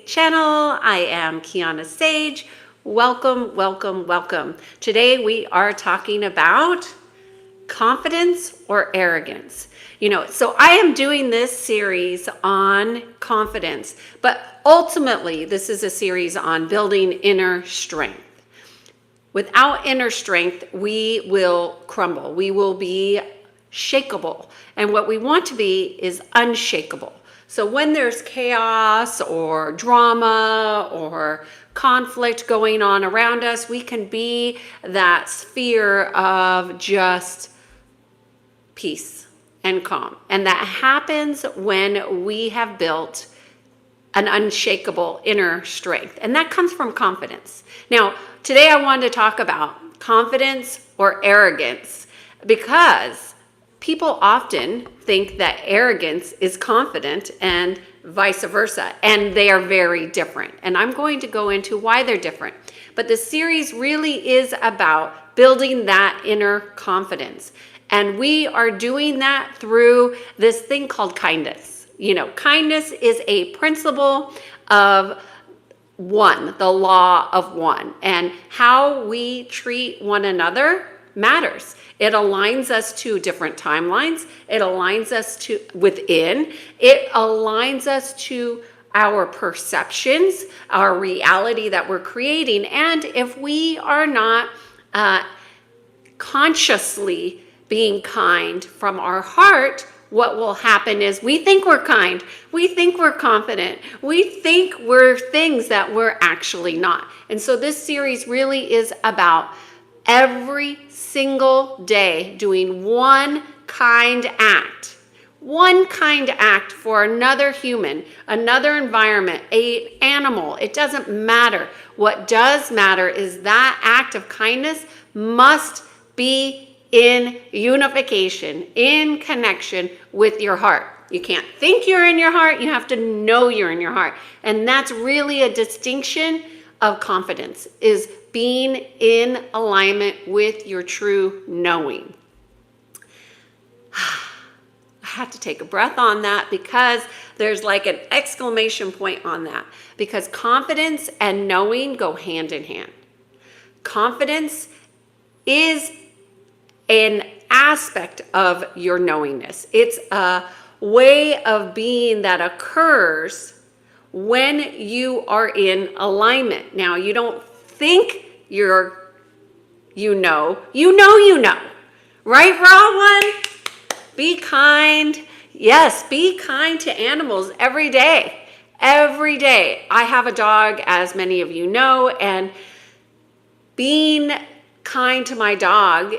channel. I am Kiana Sage. Welcome, welcome, welcome. Today we are talking about confidence or arrogance. So I am doing this series on confidence, but ultimately this is a series on building inner strength. Without inner strength, we will crumble. We will be shakeable. And what we want to be is unshakable. So when there's chaos or drama or conflict going on around us, we can be that sphere of just peace and calm. And that happens when we have built an unshakable inner strength. And that comes from confidence. Now, today I wanted to talk about confidence or arrogance because people often think that arrogance is confident and vice versa, and they are very different. And I'm going to go into why they're different. But the series really is about building that inner confidence. And we are doing that through this thing called kindness. Kindness is a principle of one, the law of one, and how we treat one another matters. It aligns us to different timelines. It aligns us to within. It aligns us to our perceptions, our reality that we're creating. And if we are not consciously being kind from our heart, what will happen is we think we're kind, we think we're confident, we think we're things that we're actually not. And so this series really is about every single day doing one kind act for another human, another environment, an animal. It doesn't matter. What does matter is that act of kindness must be in unification, in connection with your heart. You can't think you're in your heart, you have to know you're in your heart. And that's really a distinction of confidence, is being in alignment with your true knowing. I had to take a breath on that because there's like an exclamation point on that, because confidence and knowing go hand in hand. Confidence is an aspect of your knowingness. It's a way of being that occurs when you are in alignment. Now, you don't think you know, right? Wrong one. Be kind. Yes, be kind to animals every day. Every day. I have a dog, as many of you know, and being kind to my dog,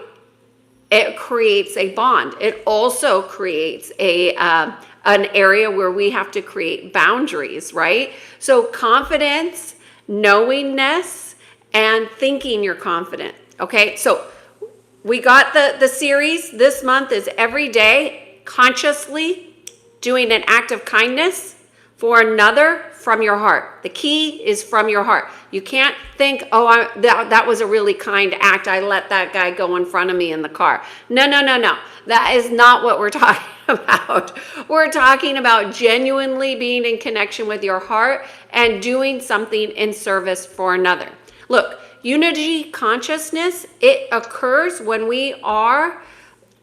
it creates a bond. It also creates an area where we have to create boundaries, right? So confidence, knowingness, and thinking you're confident. Okay, so we got the series this month is every day consciously doing an act of kindness for another from your heart. The key is from your heart. You can't think, that was a really kind act. I let that guy go in front of me in the car. No. That is not what we're talking about. We're talking about genuinely being in connection with your heart and doing something in service for another. Look, unity consciousness, it occurs when we are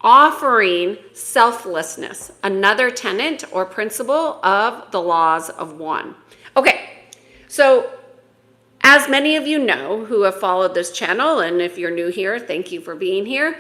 offering selflessness, another tenet or principle of the laws of one. Okay, so as many of you know who have followed this channel, and if you're new here, thank you for being here,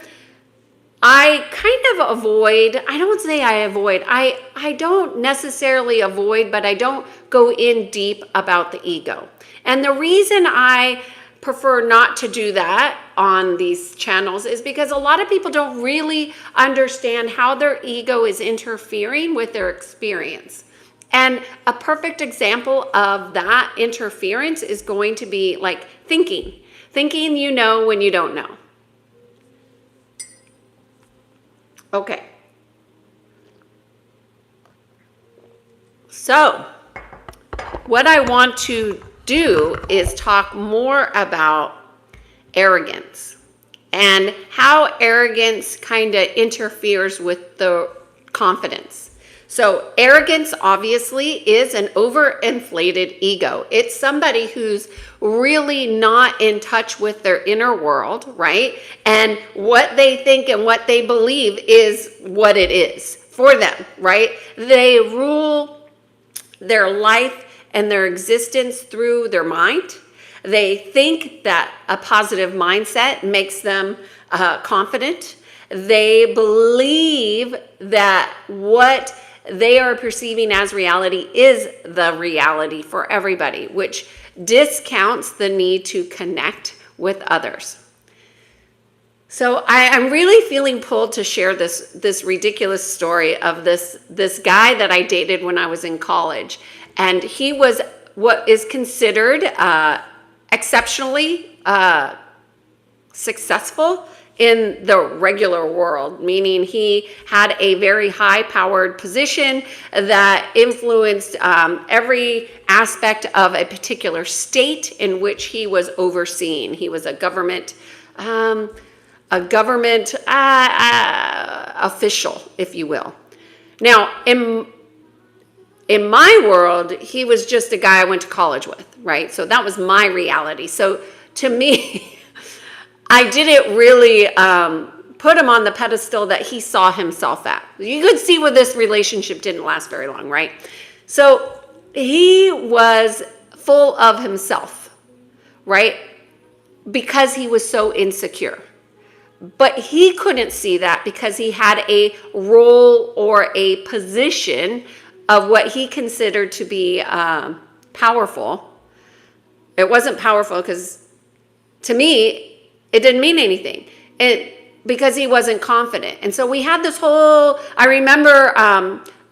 I kind of avoid, I don't necessarily avoid, but I don't go in deep about the ego. And the reason I prefer not to do that on these channels is because a lot of people don't really understand how their ego is interfering with their experience. And a perfect example of that interference is going to be like thinking you know when you don't know. Okay. So what I want to do is talk more about arrogance and how arrogance kind of interferes with the confidence. So arrogance obviously is an overinflated ego. It's somebody who's really not in touch with their inner world, right? And what they think and what they believe is what it is for them, right? They rule their life and their existence through their mind. They think that a positive mindset makes them confident. They believe that what they are perceiving as reality is the reality for everybody, which discounts the need to connect with others. So I'm really feeling pulled to share this ridiculous story of this guy that I dated when I was in college. And he was what is considered exceptionally successful in the regular world, meaning he had a very high-powered position that influenced every aspect of a particular state in which he was overseeing. He was a government official, if you will. Now, in my world, he was just a guy I went to college with, right? So that was my reality. So to me, I didn't really put him on the pedestal that he saw himself at. You could see where this relationship didn't last very long, right? So he was full of himself, right? Because he was so insecure. But he couldn't see that because he had a role or a position of what he considered to be powerful. It wasn't powerful because, to me, it didn't mean anything. Because he wasn't confident. And so we had this whole, I remember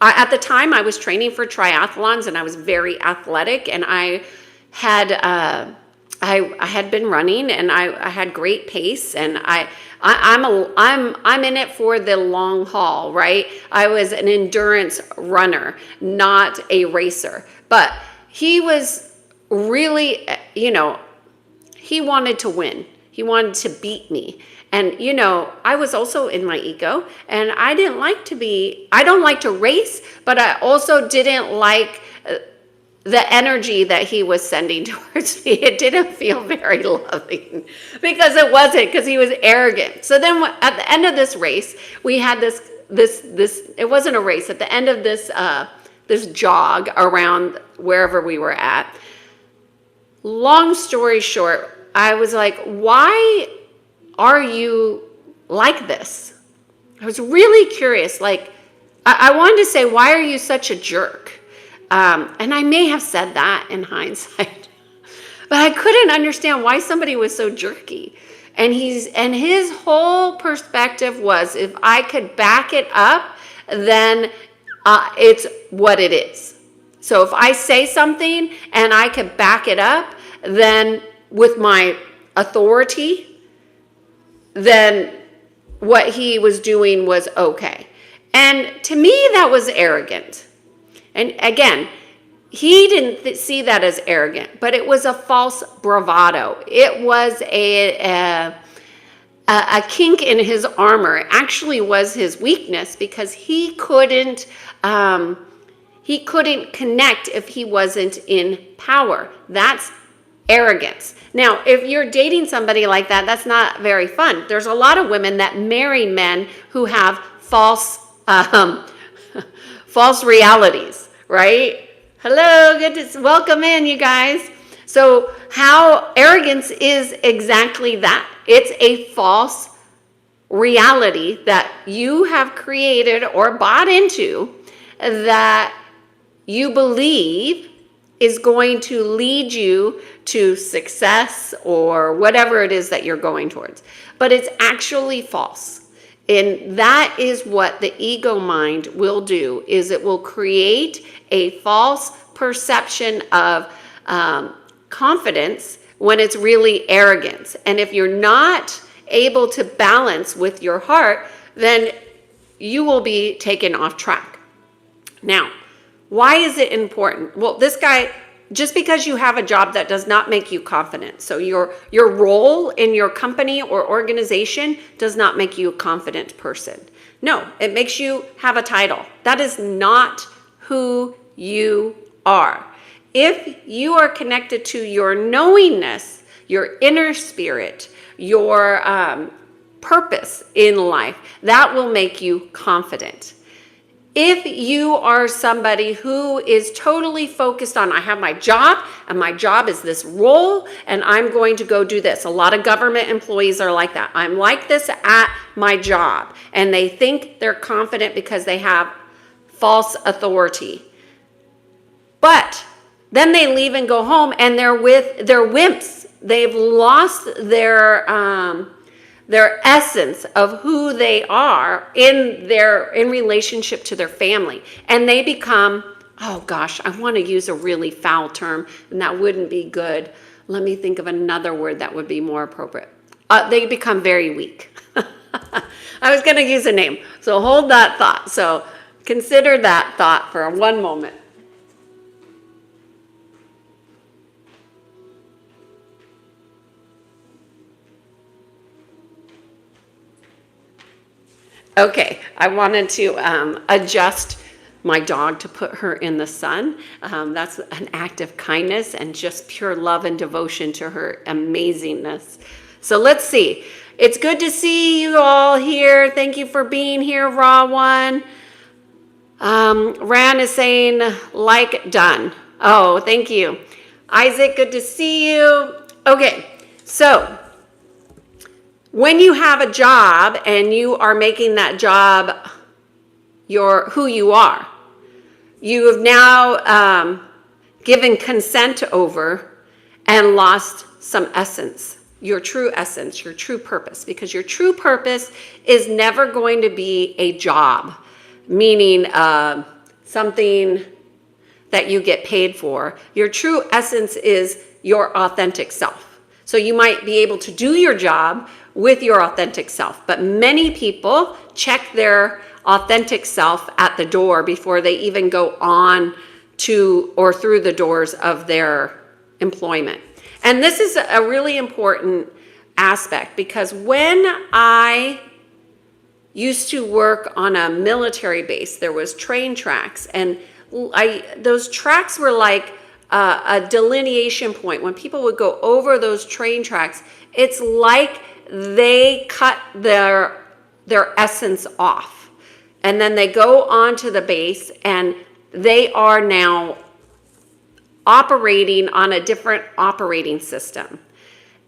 at the time I was training for triathlons and I was very athletic, and I had been running and I had great pace, and I'm in it for the long haul, right? I was an endurance runner, not a racer. But he was really, he wanted to win. He wanted to beat me. And, I was also in my ego, and I don't like to race, but I also didn't like the energy that he was sending towards me. It didn't feel very loving because because he was arrogant. So then at the end of this race, we had this, it wasn't a race. At the end of this jog around wherever we were at, long story short, I was like, why are you like this? I was really curious. Like, I wanted to say, why are you such a jerk? And I may have said that in hindsight, but I couldn't understand why somebody was so jerky. And his whole perspective was, if I could back it up, then it's what it is. So if I say something and I could back it up, then with my authority, then what he was doing was okay. And to me, that was arrogant. And again, he didn't see that as arrogant, but it was a false bravado. It was a kink in his armor. It actually was his weakness because he couldn't connect if he wasn't in power. That's arrogance. Now, if you're dating somebody like that, that's not very fun. There's a lot of women that marry men who have false realities, right? Hello, welcome in, you guys. So how arrogance is exactly that. It's a false reality that you have created or bought into that you believe is going to lead you to success or whatever it is that you're going towards. But it's actually false. And that is what the ego mind will do, is it will create a false perception of confidence when it's really arrogance. And if you're not able to balance with your heart, then you will be taken off track. Now, why is it important? Well, this guy Just because you have a job, that does not make you confident. So your role in your company or organization does not make you a confident person. No, it makes you have a title. That is not who you are. If you are connected to your knowingness, your inner spirit, your purpose in life, that will make you confident. If you are somebody who is totally focused on, I have my job and my job is this role and I'm going to go do this. A lot of government employees are like that. I'm like this at my job, and they think they're confident because they have false authority. But then they leave and go home and they're wimps. They've lost their essence of who they are in relationship to their family. And they become, oh gosh, I want to use a really foul term, and that wouldn't be good. Let me think of another word that would be more appropriate. They become very weak. I was going to use a name, so hold that thought. So consider that thought for one moment. Okay, I wanted to adjust my dog to put her in the sun. That's an act of kindness and just pure love and devotion to her amazingness. So let's see. It's good to see you all here. Thank you for being here, Raw One. Ran is saying, like, done. Oh, thank you. Isaac, good to see you. Okay, so when you have a job and you are making that job who you are, you have now given consent over and lost some essence, your true essence, your true purpose, because your true purpose is never going to be a job, meaning something that you get paid for. Your true essence is your authentic self. So you might be able to do your job with your authentic self, but many people check their authentic self at the door before they even go on to or through the doors of their employment. And this is a really important aspect, because when I used to work on a military base, there was train tracks, and those tracks were like a delineation point. When people would go over those train tracks, it's like they cut their essence off, and then they go onto the base and they are now operating on a different operating system.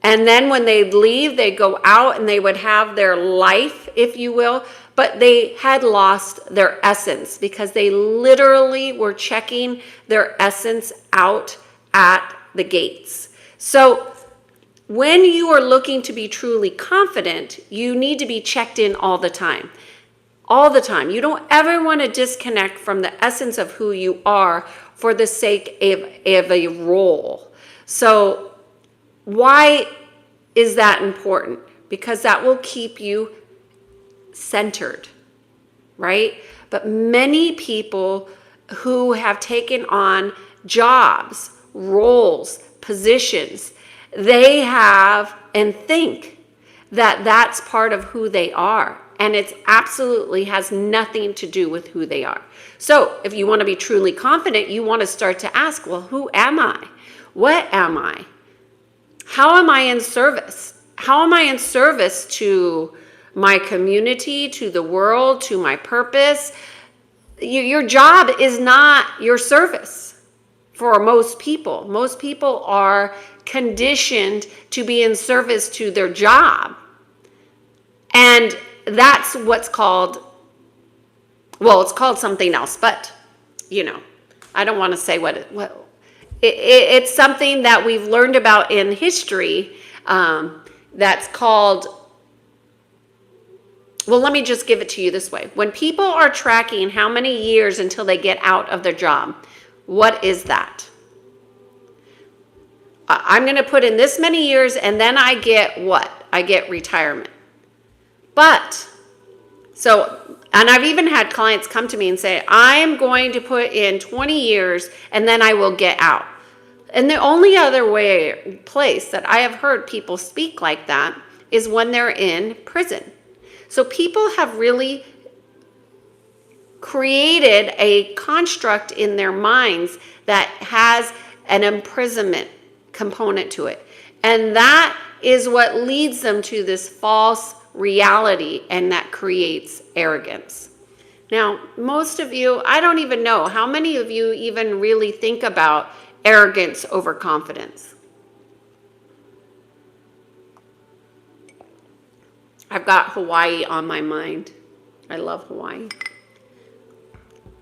And then when they leave, they go out and they would have their life, if you will, but they had lost their essence because they literally were checking their essence out at the gates. So when you are looking to be truly confident, you need to be checked in all the time. All the time. You don't ever want to disconnect from the essence of who you are for the sake of a role. So why is that important? Because that will keep you centered, right? But many people who have taken on jobs, roles, positions, they have and think that that's part of who they are. And it absolutely has nothing to do with who they are. So if you want to be truly confident, you want to start to ask, well, who am I? What am I? How am I in service? How am I in service to my community, to the world, to my purpose? Your job is not your service for most people. Most people are conditioned to be in service to their job. And that's what's called, well, it's called something else, but, I don't want to say it's something that we've learned about in history that's called, well, let me just give it to you this way. When people are tracking how many years until they get out of their job, what is that? I'm going to put in this many years and then I get what? I get retirement. But, and I've even had clients come to me and say, I'm going to put in 20 years and then I will get out. And the only other place that I have heard people speak like that is when they're in prison. So people have really created a construct in their minds that has an imprisonment component to it. And that is what leads them to this false reality, and that creates arrogance. Now, most of you, I don't even know, how many of you even really think about arrogance over confidence? I've got Hawaii on my mind. I love Hawaii.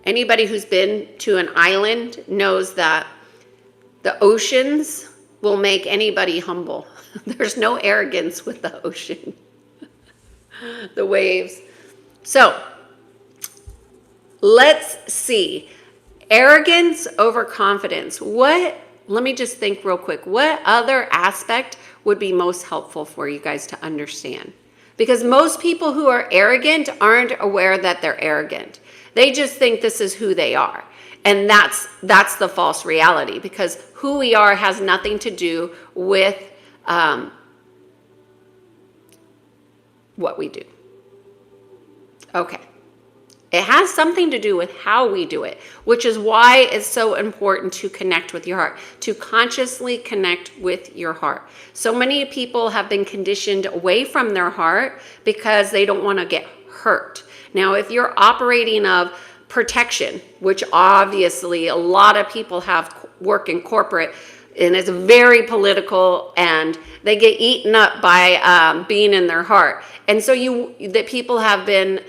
Anybody who's been to an island knows that the oceans will make anybody humble. There's no arrogance with the ocean, the waves. So let's see. Arrogance over confidence. Let me just think real quick. What other aspect would be most helpful for you guys to understand? Because most people who are arrogant aren't aware that they're arrogant. They just think this is who they are. And that's the false reality, because who we are has nothing to do with what we do. Okay. It has something to do with how we do it, which is why it's so important to connect with your heart, to consciously connect with your heart. So many people have been conditioned away from their heart because they don't want to get hurt. Now, if you're operating of protection, which obviously a lot of people have work in corporate, and it's very political, and they get eaten up by being in their heart. And so that people have been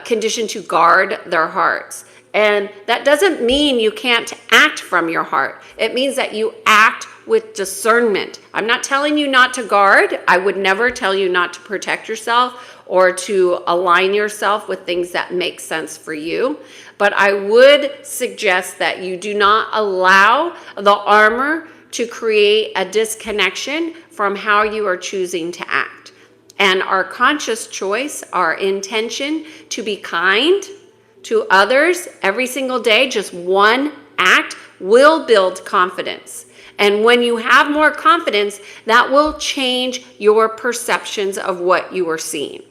conditioned to guard their hearts. And that doesn't mean you can't act from your heart. It means that you act with discernment. I'm not telling you not to guard. I would never tell you not to protect yourself or to align yourself with things that make sense for you. But I would suggest that you do not allow the armor to create a disconnection from how you are choosing to act. And our conscious choice, our intention to be kind to others every single day, just one act, will build confidence. And when you have more confidence, that will change your perceptions of what you are seeing.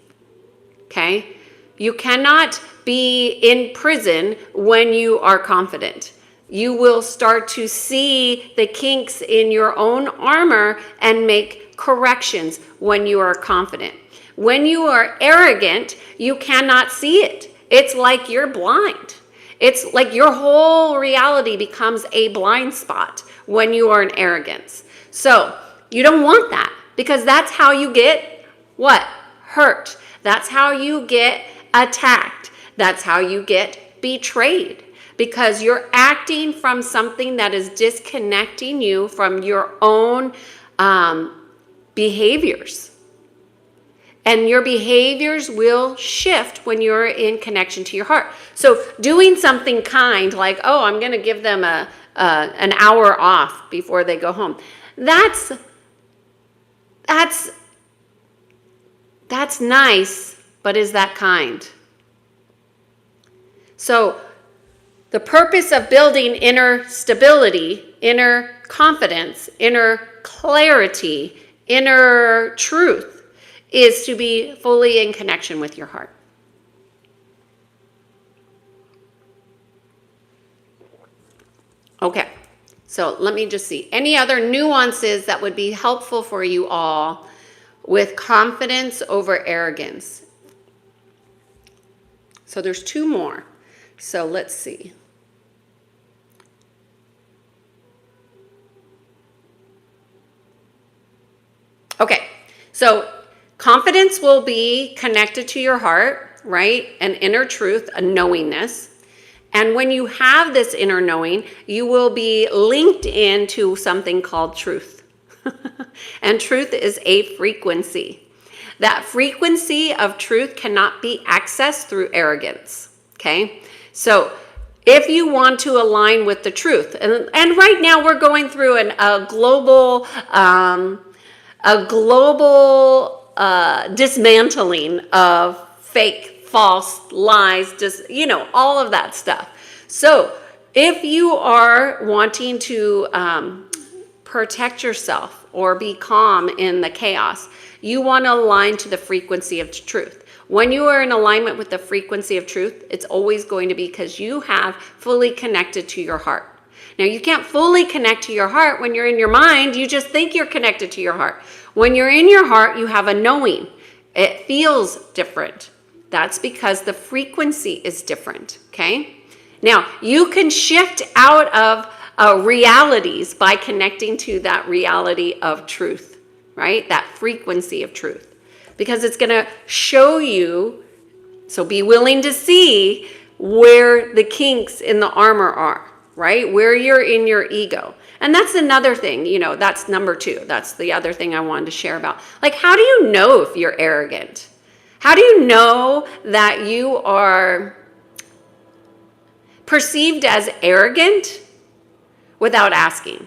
Okay? You cannot be in prison when you are confident. You will start to see the kinks in your own armor and make corrections when you are confident. When you are arrogant, you cannot see it. It's like you're blind. It's like your whole reality becomes a blind spot when you are in arrogance. So you don't want that, because that's how you get what? Hurt. That's how you get attacked. That's how you get betrayed, because you're acting from something that is disconnecting you from your own behaviors. And your behaviors will shift when you're in connection to your heart. So doing something kind, like, oh, I'm going to give them an hour off before they go home. That's nice, but is that kind? So the purpose of building inner stability, inner confidence, inner clarity, inner truth is to be fully in connection with your heart. Okay, so let me just see. Any other nuances that would be helpful for you all with confidence over arrogance? So there's two more. So let's see. Okay, so confidence will be connected to your heart, right? An inner truth, a knowingness. And when you have this inner knowing, you will be linked into something called truth. And truth is a frequency. That frequency of truth cannot be accessed through arrogance, okay? So if you want to align with the truth, and right now we're going through a global dismantling of fake, false, lies, just, all of that stuff. So if you are wanting to protect yourself or be calm in the chaos, you want to align to the frequency of truth. When you are in alignment with the frequency of truth, it's always going to be because you have fully connected to your heart. Now, you can't fully connect to your heart when you're in your mind. You just think you're connected to your heart. When you're in your heart, you have a knowing. It feels different. That's because the frequency is different, okay? Now, you can shift out of realities by connecting to that reality of truth, right? That frequency of truth. Because it's going to show you, so be willing to see where the kinks in the armor are, right? Where you're in your ego. And that's another thing, that's number 2. That's the other thing I wanted to share about. Like, how do you know if you're arrogant? How do you know that you are perceived as arrogant without asking,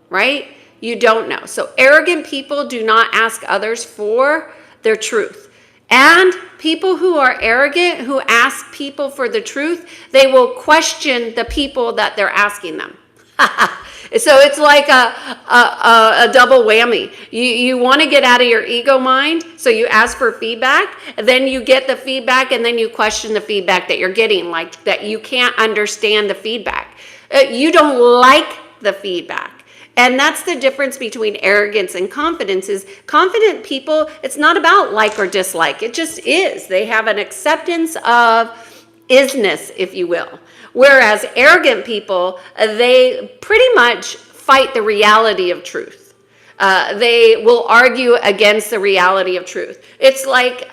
right? You don't know. So arrogant people do not ask others for their truth. And people who are arrogant, who ask people for the truth, they will question the people that they're asking them. So it's like a double whammy. You want to get out of your ego mind, so you ask for feedback, and then you get the feedback, and then you question the feedback that you're getting, like that you can't understand the feedback. You don't like the feedback. And that's the difference between arrogance and confidence. Is confident people, it's not about like or dislike. It just is. They have an acceptance of isness, if you will. Whereas arrogant people, they pretty much fight the reality of truth. They will argue against the reality of truth. It's like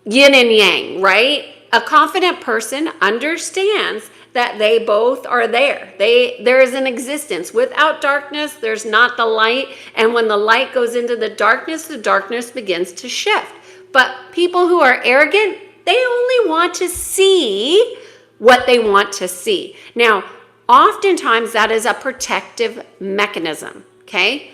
yin and yang, right? A confident person understands that they both are there. There is an existence. Without darkness, there's not the light. And when the light goes into the darkness begins to shift. But people who are arrogant, they only want to see what they want to see. Now, oftentimes that is a protective mechanism, okay?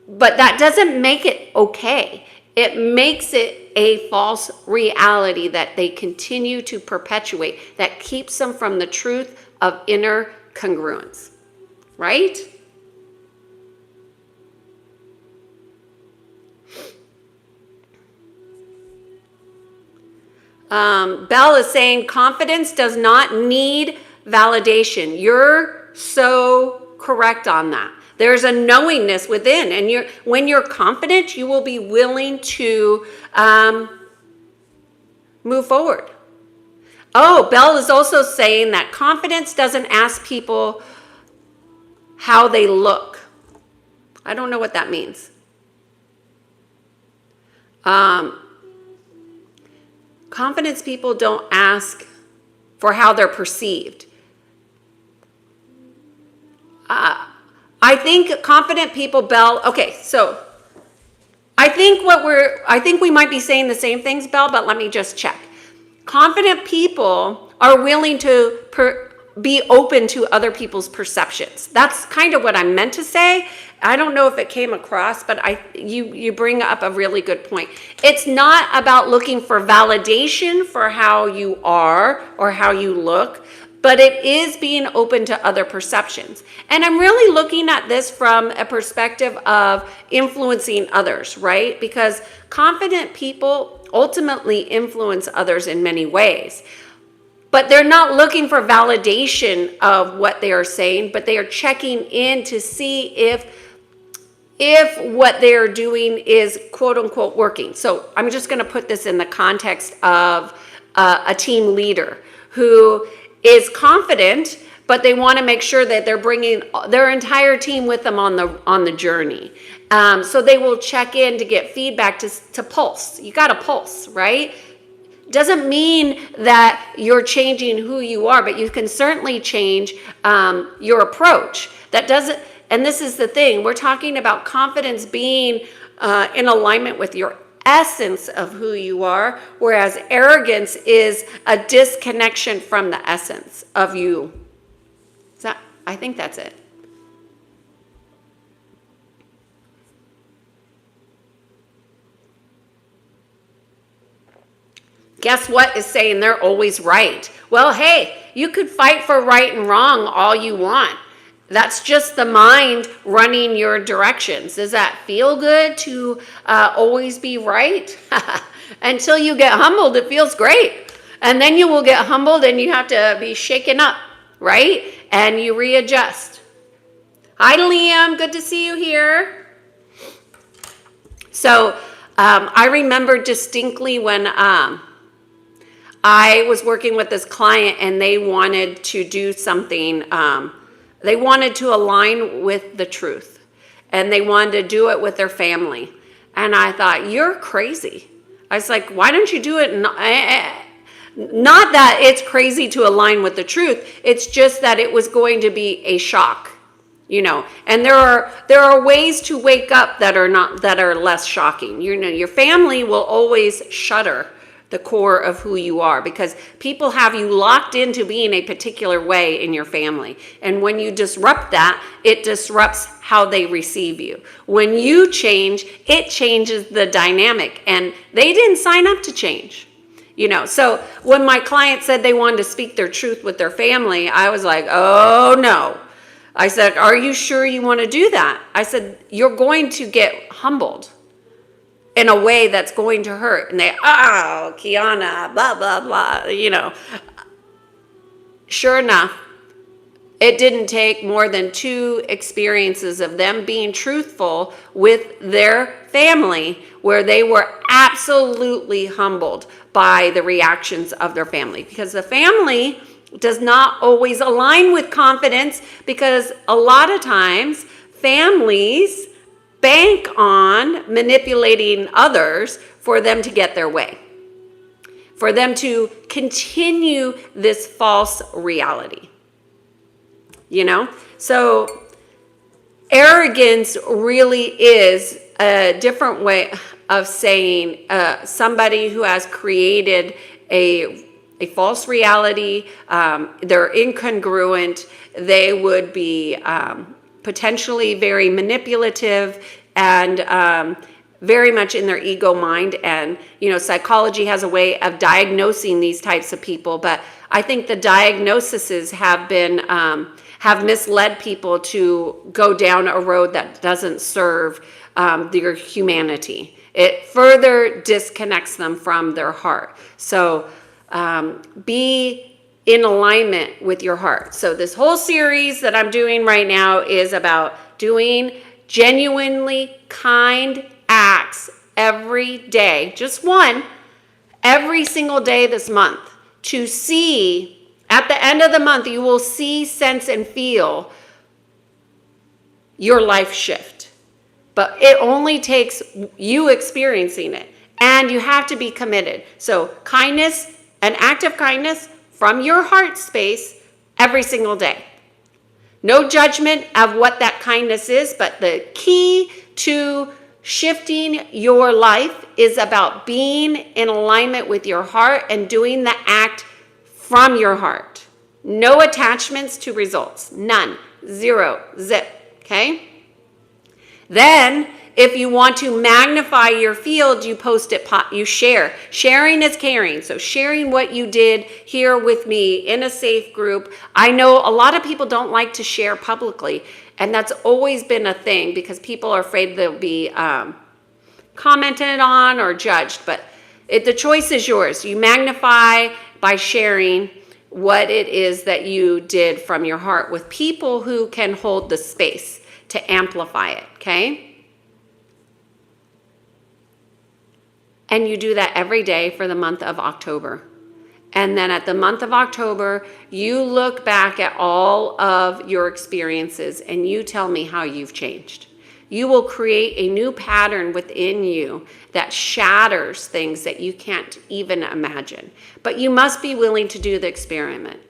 But that doesn't make it okay. It makes it a false reality that they continue to perpetuate, that keeps them from the truth of inner congruence, right? Belle is saying confidence does not need validation. You're so correct on that. There's a knowingness within, and when you're confident, you will be willing to move forward. Oh, Belle is also saying that confidence doesn't ask people how they look. I don't know what that means. Confidence people don't ask for how they're perceived. I think confident people, Belle, okay, so I think we might be saying the same things, Belle, but let me just check. Confident people are willing to be open to other people's perceptions. That's kind of what I meant to say. I don't know if it came across, but you bring up a really good point. It's not about looking for validation for how you are or how you look, but it is being open to other perceptions. And I'm really looking at this from a perspective of influencing others, right? Because confident people ultimately influence others in many ways. But they're not looking for validation of what they are saying, but they are checking in to see if what they are doing is quote unquote working. So I'm just going to put this in the context of a team leader who is confident, but they want to make sure that they're bringing their entire team with them on the journey. So they will check in to get feedback to pulse. You got to pulse, right? Doesn't mean that you're changing who you are, but you can certainly change your approach. That doesn't, and this is the thing, we're talking about confidence being in alignment with your essence of who you are, whereas arrogance is a disconnection from the essence of you. I think that's it. Guess what is saying they're always right? Well, hey, you could fight for right and wrong all you want. That's just the mind running your directions. Does that feel good to always be right? Until you get humbled, it feels great. And then you will get humbled and you have to be shaken up, right? And you readjust. Hi, Liam. Good to see you here. So I remember distinctly when I was working with this client and they wanted to do something. They wanted to align with the truth. And they wanted to do it with their family. And I thought, you're crazy. I was like, why don't you do it? Not that it's crazy to align with the truth. It's just that it was going to be a shock. And there are ways to wake up that are less shocking. Your family will always shudder the core of who you are because people have you locked into being a particular way in your family. And when you disrupt that, it disrupts how they receive you. When you change, it changes the dynamic, and they didn't sign up to change. So when my client said they wanted to speak their truth with their family, I was like, oh no. I said, are you sure you want to do that? I said, you're going to get humbled in a way that's going to hurt. And they, oh, Kiana, blah, blah, blah, Sure enough, it didn't take more than 2 experiences of them being truthful with their family where they were absolutely humbled by the reactions of their family. Because the family does not always align with confidence, because a lot of times families bank on manipulating others for them to get their way, for them to continue this false reality. So arrogance really is a different way of saying somebody who has created a false reality. They're incongruent. They would be potentially very manipulative and very much in their ego mind. And, psychology has a way of diagnosing these types of people. But I think the diagnoses have been, have misled people to go down a road that doesn't serve their humanity. It further disconnects them from their heart. So, be in alignment with your heart. So this whole series that I'm doing right now is about doing genuinely kind acts every day, just one, every single day this month, to see at the end of the month, you will see, sense, and feel your life shift. But it only takes you experiencing it, and you have to be committed. So kindness, an act of kindness from your heart space every single day. No judgment of what that kindness is, but the key to shifting your life is about being in alignment with your heart and doing the act from your heart. No attachments to results. None. Zero. Zip. Okay? Then, if you want to magnify your field, you post it, you share. Sharing is caring. So sharing what you did here with me in a safe group. I know a lot of people don't like to share publicly, and that's always been a thing because people are afraid they'll be commented on or judged. But the choice is yours. You magnify by sharing what it is that you did from your heart with people who can hold the space to amplify it, okay? And you do that every day for the month of October. And then at the month of October, you look back at all of your experiences and you tell me how you've changed. You will create a new pattern within you that shatters things that you can't even imagine. But you must be willing to do the experiment.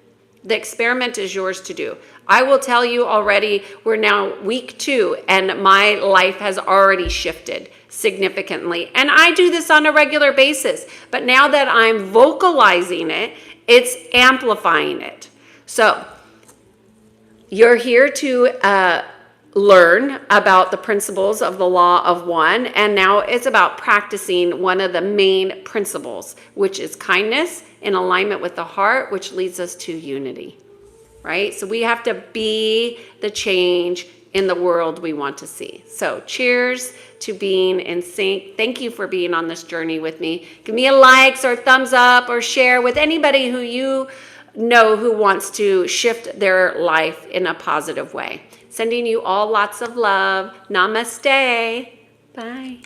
The experiment is yours to do. I will tell you already, we're now week 2 and my life has already shifted significantly. And I do this on a regular basis. But now that I'm vocalizing it, it's amplifying it. So you're here to learn about the principles of the law of one. And now it's about practicing one of the main principles, which is kindness in alignment with the heart, which leads us to unity. right? So we have to be the change in the world we want to see. So cheers to being in sync. Thank you for being on this journey with me. Give me a likes or thumbs up or share with anybody who you know who wants to shift their life in a positive way. Sending you all lots of love. Namaste. Bye.